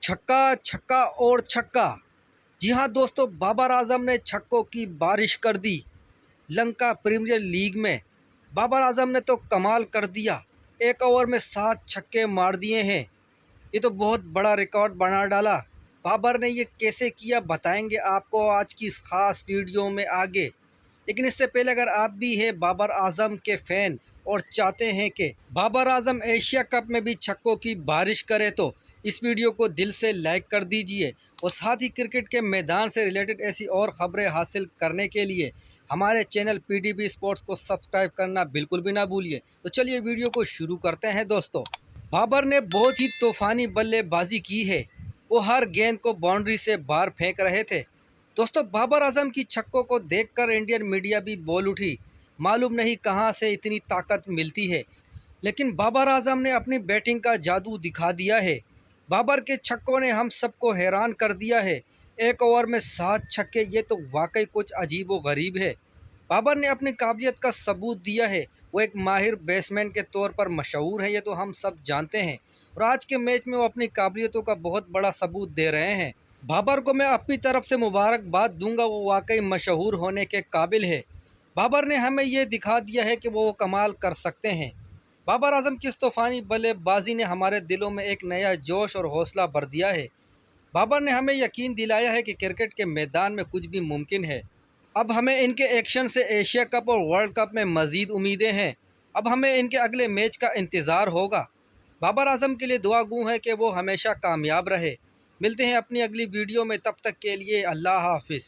छक्का छक्का और छक्का। जी हाँ दोस्तों, बाबर आजम ने छक्कों की बारिश कर दी। लंका प्रीमियर लीग में बाबर आजम ने तो कमाल कर दिया। एक ओवर में 7 छक्के मार दिए हैं। ये तो बहुत बड़ा रिकॉर्ड बना डाला। बाबर ने ये कैसे किया बताएंगे आपको आज की इस खास वीडियो में आगे। लेकिन इससे पहले अगर आप भी हैं बाबर आजम के फ़ैन और चाहते हैं कि बाबर आजम एशिया कप में भी छक्कों की बारिश करे तो इस वीडियो को दिल से लाइक कर दीजिए। और साथ ही क्रिकेट के मैदान से रिलेटेड ऐसी और ख़बरें हासिल करने के लिए हमारे चैनल पीडीबी स्पोर्ट्स को सब्सक्राइब करना बिल्कुल भी ना भूलिए। तो चलिए वीडियो को शुरू करते हैं दोस्तों। बाबर ने बहुत ही तूफ़ानी बल्लेबाजी की है। वो हर गेंद को बाउंड्री से बाहर फेंक रहे थे। दोस्तों, बाबर आजम की छक्कों को देखकर इंडियन मीडिया भी बोल उठी, मालूम नहीं कहां से इतनी ताकत मिलती है। लेकिन बाबर आजम ने अपनी बैटिंग का जादू दिखा दिया है। बाबर के छक्कों ने हम सबको हैरान कर दिया है। एक ओवर में 7 छक्के, ये तो वाकई कुछ अजीब व गरीब है। बाबर ने अपनी काबिलियत का सबूत दिया है। वो एक माहिर बैट्समैन के तौर पर मशहूर है, ये तो हम सब जानते हैं। और आज के मैच में वो अपनी काबिलियतों का बहुत बड़ा सबूत दे रहे हैं। बाबर को मैं अपनी तरफ से मुबारकबाद दूंगा, वो वाकई मशहूर होने के काबिल है। बाबर ने हमें ये दिखा दिया है कि वो कमाल कर सकते हैं। बाबर आजम की इस तूफ़ानी बल्लेबाजी ने हमारे दिलों में एक नया जोश और हौसला भर दिया है। बाबर ने हमें यकीन दिलाया है कि क्रिकेट के मैदान में कुछ भी मुमकिन है। अब हमें इनके एक्शन से एशिया कप और वर्ल्ड कप में मज़ीद उम्मीदें हैं। अब हमें इनके अगले मैच का इंतज़ार होगा। बाबर आजम के लिए दुआ गूँ है कि वो हमेशा कामयाब रहे। मिलते हैं अपनी अगली वीडियो में, तब तक के लिए अल्लाह हाफिज़।